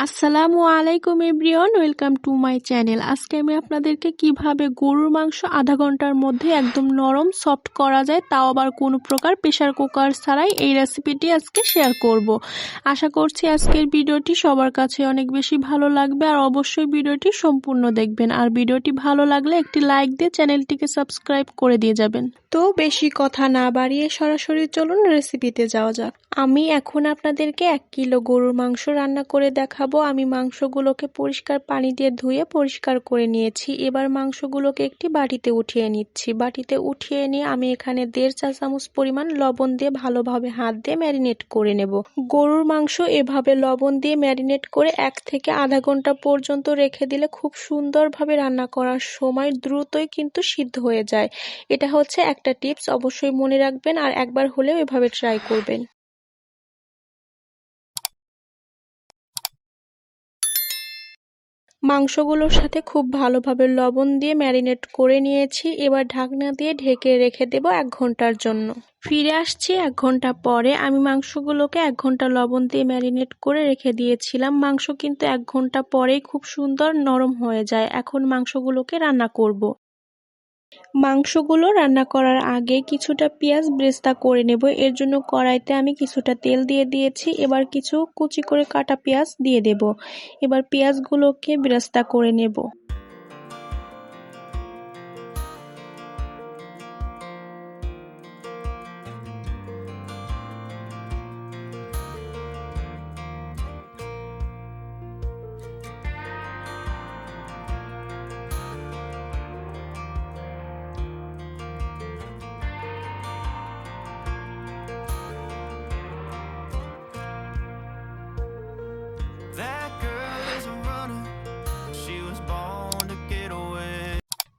আসসালামু আলাইকুম everyone, welcome to my channel. আজকে আমি আপনাদেরকে কিভাবে গরুর মাংস আধা ঘন্টার মধ্যে একদম নরম সফট করা যায়, তাও আবার কোনো প্রকার প্রেসার কুকার ছাড়াই, এই রেসিপিটি আজকে শেয়ার করব। আশা করছি আজকের ভিডিওটি সবার কাছে অনেক বেশি ভালো লাগবে, আর অবশ্যই ভিডিওটি সম্পূর্ণ দেখবেন। আর ভিডিওটি ভালো লাগলে একটি লাইক দিয়ে চ্যানেলটিকে সাবস্ক্রাইব করে দিয়ে যাবেন। তো বেশি কথা না বাড়িয়ে সরাসরি চলুন রেসিপিতে যাওয়া যাক। আমি এখন আপনাদেরকে 1 কিলো গরুর মাংস রান্না করে দেখাবো। আমি মাংসগুলোকে পরিষ্কার পানি দিয়ে ধুয়ে পরিষ্কার করে নিয়েছি। এবার মাংসগুলোকে একটি বাটিতে উঠিয়ে নিচ্ছি। বাটিতে উঠিয়ে নিয়ে আমি এখানে 1.5 চা চামচ পরিমাণ লবণ দিয়ে ভালোভাবে হাত দিয়ে ম্যারিনেট করে নেব। গরুর মাংস এভাবে লবণ দিয়ে ম্যারিনেট করে 1 থেকে আধা ঘন্টা পর্যন্ত রেখে দিলে খুব সুন্দরভাবে রান্না করার সময় দ্রুতই কিন্তু সিদ্ধ হয়ে যায়। এটা হচ্ছে একটা টিপস, অবশ্যই মনে রাখবেন আর একবার হলেও এভাবে ট্রাই করবেন। মাংসগুলোর সাথে খুব ভালোভাবে লবণ দিয়ে ম্যারিনেট করে নিয়েছি। এবার ঢাকনা দিয়ে ঢেকে রেখে দেব 1 ঘন্টার জন্য। ফিরে আসছি 1 ঘন্টা পরে। আমি মাংসগুলোকে 1 ঘন্টা লবণ দিয়ে ম্যারিনেট করে রেখে দিয়েছিলাম। মাংস কিন্তু 1 ঘন্টা পরেই খুব সুন্দর নরম হয়ে যায়। এখন মাংসগুলোকে রান্না করব। মাংসগুলো রান্না করার আগে কিছুটা পেঁয়াজ ব্রেস্তা করে নেব। এর জন্য কড়াইতে আমি কিছুটা তেল দিয়ে দিয়েছি। এবার কিছু কুচি করে কাটা পেঁয়াজ দিয়ে দেব। এবার পেঁয়াজগুলোকে ব্রেস্তা করে নেব।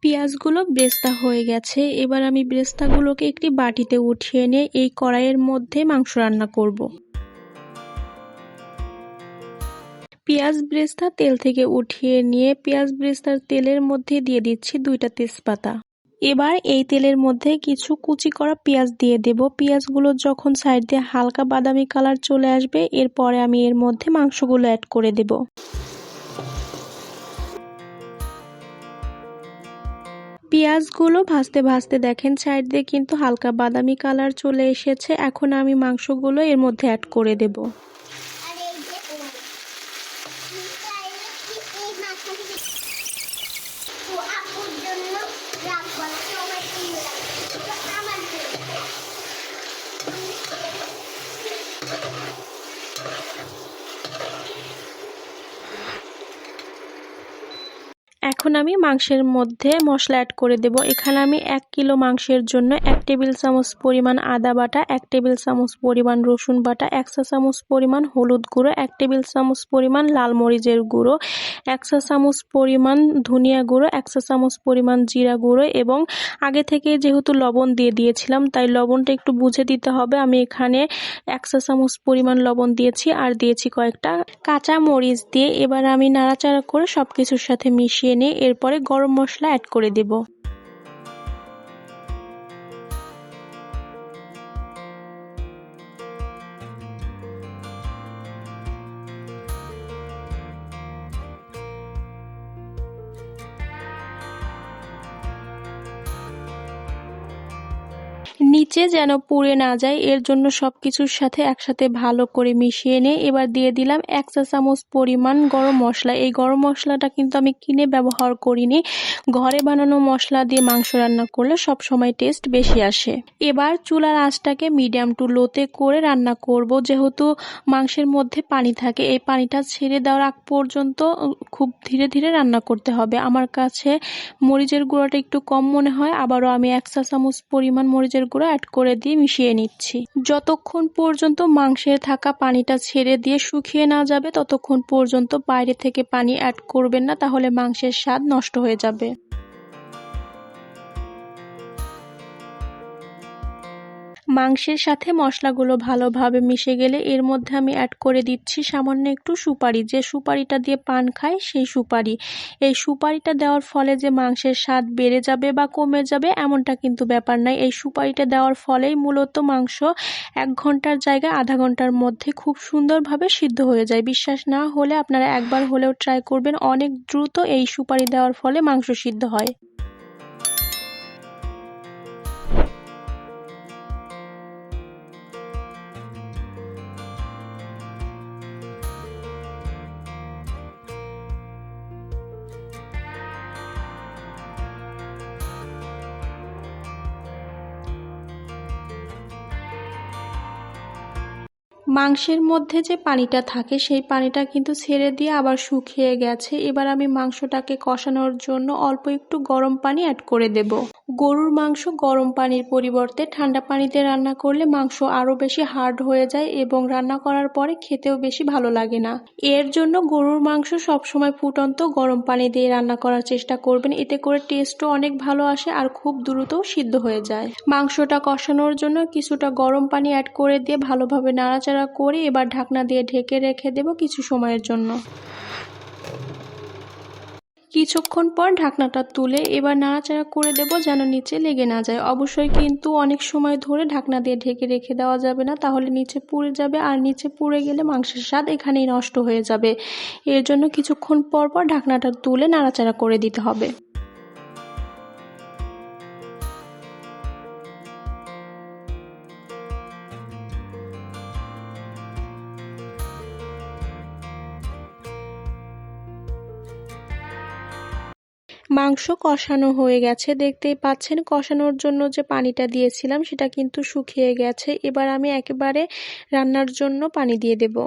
পেঁয়াজগুলো ব্রেস্তা হয়ে গেছে। এবার আমি ব্রেস্তাগুলোকে একটি বাটিতে উঠিয়ে নিয়ে এই কড়াইয়ের মধ্যে মাংস রান্না করব। পেঁয়াজ ব্রেস্তা তেল থেকে উঠিয়ে নিয়ে পেঁয়াজ ব্রেস্তার তেলের মধ্যে দিয়ে দিচ্ছি 2টা তেজপাতা। এবার এই তেলের মধ্যে কিছু কুচি করা পেঁয়াজ দিয়ে দেব। পেঁয়াজগুলো যখন সাইড দিয়ে হালকা বাদামি কালার চলে আসবে, এরপরে আমি এর মধ্যে মাংসগুলো অ্যাড করে দেব। পেঁয়াজগুলো ভাজতে ভাজতে দেখেন সাইড দিয়ে কিন্তু হালকা বাদামি কালার চলে এসেছে। এখন আমি মাংসগুলো এর মধ্যে অ্যাড করে দেব। এখন আমি মাংসের মধ্যে মশলা অ্যাড করে দেব। এখানে আমি 1 কিলো মাংসের জন্য 1 টেবিল চামচ পরিমাণ আদা বাটা, 1 টেবিল চামচ পরিমাণ রসুন বাটা, 1 চা চামচ পরিমাণ হলুদ গুঁড়ো, 1 টেবিল চামচ পরিমাণ লাল মরিচের গুঁড়ো, 1 চা চামচ পরিমাণ ধনিয়া গুঁড়ো, 1 চা চামচ পরিমাণ জিরা গুঁড়ো, এবং আগে থেকে যেহেতু লবণ দিয়ে দিয়েছিলাম তাই লবণটা একটু বুঝে দিতে হবে। আমি এখানে 1 চা চামচ পরিমাণ লবণ দিয়েছি আর দিয়েছি কয়েকটা কাঁচা মরিচ দিয়ে। এবার আমি নাড়াচাড়া করে সবকিছুর সাথে মিশিয়ে নিয়ে এরপরে গরম মশলা অ্যাড করে দেব। নিচে যেন পুড়ে না যায়, এর জন্য সবকিছুর সাথে একসাথে ভালো করে মিশিয়ে নিয়ে এবার দিয়ে দিলাম 1 চা চামচ পরিমাণ গরম মশলা। এই গরম মশলাটা কিন্তু আমি কিনে ব্যবহার করিনি। ঘরে বানানো মশলা দিয়ে মাংস রান্না করলে সব সময় টেস্ট বেশি আসে। এবার চুলার আঁচটাকে মিডিয়াম টু লোতে করে রান্না করব। যেহেতু মাংসের মধ্যে পানি থাকে, এই পানিটা ছেড়ে দেওয়ার আগ পর্যন্ত খুব ধীরে ধীরে রান্না করতে হবে। আমার কাছে মরিচের গুঁড়োটা একটু কম মনে হয়, আবারও আমি 1 চা চামচ পরিমাণ মরিচের গুঁড়ো অ্যাড করে দিয়ে মিশিয়ে নিচ্ছি। যতক্ষণ পর্যন্ত মাংসে থাকা পানিটা ছেড়ে দিয়ে শুকিয়ে না যাবে ততক্ষণ পর্যন্ত বাইরে থেকে পানি অ্যাড করবেন না, তাহলে মাংসের স্বাদ নষ্ট হয়ে যাবে। মাংসের সাথে মশলাগুলো ভালোভাবে মিশে গেলে এর মধ্যে আমি অ্যাড করে দিচ্ছি সামান্য একটু সুপারি, যে সুপারিটা দিয়ে পান খায় সেই সুপারি। এই সুপারিটা দেওয়ার ফলে যে মাংসের স্বাদ বেড়ে যাবে বা কমে যাবে এমনটা কিন্তু ব্যাপার নাই। এই সুপারিটা দেওয়ার ফলেই মূলত মাংস 1 ঘন্টার জায়গায় আধা ঘন্টার মধ্যে খুব সুন্দরভাবে সিদ্ধ হয়ে যায়। বিশ্বাস না হলে আপনারা একবার হলেও ট্রাই করবেন, অনেক দ্রুত এই সুপারি দেওয়ার ফলে মাংস সিদ্ধ হয়। মাংসের মধ্যে যে পানিটা থাকে সেই পানিটা কিন্তু ছেড়ে দিয়ে আবার শুকিয়ে গেছে। এবার আমি মাংসটাকে কষানোর জন্য অল্প একটু গরম পানি অ্যাড করে দেব। গরুর মাংস গরম পানির পরিবর্তে ঠান্ডা পানিতে রান্না করলে মাংস আরও বেশি হার্ড হয়ে যায় এবং রান্না করার পরে খেতেও বেশি ভালো লাগে না। এর জন্য গরুর মাংস সবসময় ফুটন্ত গরম পানি দিয়ে রান্না করার চেষ্টা করবেন, এতে করে টেস্টও অনেক ভালো আসে আর খুব দ্রুতও সিদ্ধ হয়ে যায়। মাংসটা কষানোর জন্য কিছুটা গরম পানি অ্যাড করে দিয়ে ভালোভাবে নাড়াচাড়া করে এবার ঢাকনা দিয়ে ঢেকে রেখে দেব কিছু সময়ের জন্য। কিছুক্ষণ পর ঢাকনাটা তুলে এবার নাড়াচাড়া করে দেব যেন নিচে লেগে না যায়। অবশ্যই কিন্তু অনেক সময় ধরে ঢাকনা দিয়ে ঢেকে রেখে দেওয়া যাবে না, তাহলে নিচে পুড়ে যাবে আর নিচে পুড়ে গেলে মাংসের স্বাদ এখানেই নষ্ট হয়ে যাবে। এর জন্য কিছুক্ষণ পর পর ঢাকনাটা তুলে নাড়াচাড়া করে দিতে হবে। মাংস কষানো হয়ে গেছে, দেখতেই পাচ্ছেন। কষানোর জন্য যে পানিটা দিয়েছিলাম সেটা কিন্তু শুকিয়ে গেছে। এবার আমি একেবারে রান্নার জন্য পানি দিয়ে দেব।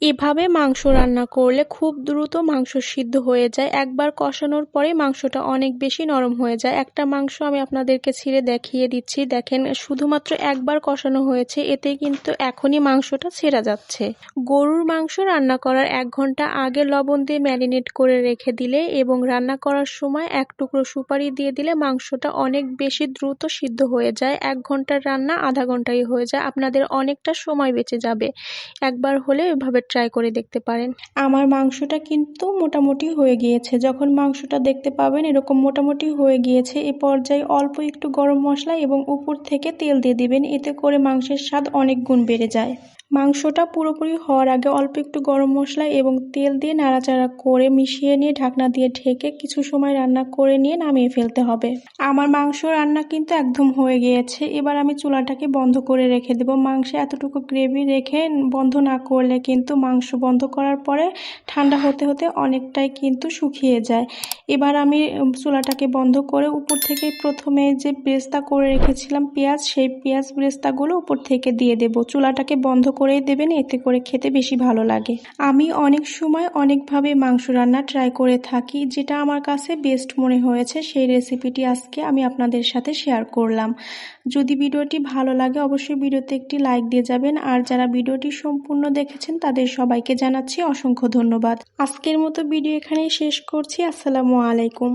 এভাবে মাংস রান্না করলে খুব দ্রুত মাংস সিদ্ধ হয়ে যায়। একবার কষানোর পরে মাংসটা অনেক বেশি নরম হয়ে যায়। একটা মাংস আমি আপনাদেরকে ছিঁড়ে দেখিয়ে দিচ্ছি, দেখেন শুধুমাত্র একবার কষানো হয়েছে, এতে কিন্তু এখনই মাংসটা ছেড়ে যাচ্ছে। গরুর মাংস রান্না করার 1 ঘন্টা আগে লবণ দিয়ে ম্যারিনেট করে রেখে দিলে এবং রান্না করার সময় 1 টুকরো সুপারি দিয়ে দিলে মাংসটা অনেক বেশি দ্রুত সিদ্ধ হয়ে যায়। 1 ঘন্টার রান্না আধা ঘন্টায় হয়ে যায়, আপনাদের অনেকটা সময় বেঁচে যাবে। একবার হলে এভাবে ট্রাই করে দেখতে পারেন। আমার মাংসটা কিন্তু মোটামুটি হয়ে গিয়েছে। যখন মাংসটা দেখতে পাবেন এরকম মোটামুটি হয়ে গিয়েছে, এ পর্যায়ে অল্প একটু গরম মশলা এবং উপর থেকে তেল দিয়ে দিবেন, এতে করে মাংসের স্বাদ অনেক গুণ বেড়ে যায়। মাংসটা পুরোপুরি হওয়ার আগে অল্প একটু গরম মশলা এবং তেল দিয়ে নাড়াচাড়া করে মিশিয়ে নিয়ে ঢাকনা দিয়ে ঢেকে কিছু সময় রান্না করে নিয়ে নামিয়ে ফেলতে হবে। আমার মাংস রান্না কিন্তু একদম হয়ে গিয়েছে। এবার আমি চুলাটাকে বন্ধ করে রেখে দেব। মাংসে এতটুকু গ্রেভি রেখে বন্ধ না করলে কিন্তু মাংস বন্ধ করার পরে ঠান্ডা হতে হতে অনেকটাই কিন্তু শুকিয়ে যায়। এবার আমি চুলাটাকে বন্ধ করে উপর থেকে প্রথমে যে ব্রেস্তা করে রেখেছিলাম পেঁয়াজ, সেই পেঁয়াজ ব্রেস্তাগুলো উপর থেকে দিয়ে দেব। চুলাটাকে বন্ধ করেই দেবেন, এতে করে খেতে বেশি ভালো লাগে। আমি অনেক সময় অনেকভাবে মাংস রান্না ট্রাই করে থাকি, যেটা আমার কাছে বেস্ট মনে হয়েছে সেই রেসিপিটি আজকে আমি আপনাদের সাথে শেয়ার করলাম। যদি ভিডিওটি ভালো লাগে অবশ্যই ভিডিওতে একটি লাইক দিয়ে যাবেন, আর যারা ভিডিওটি সম্পূর্ণ দেখেছেন তাদের সবাইকে জানাচ্ছি অসংখ্য ধন্যবাদ। আজকের মতো ভিডিও এখানেই শেষ করছি। আসসালামু আলাইকুম।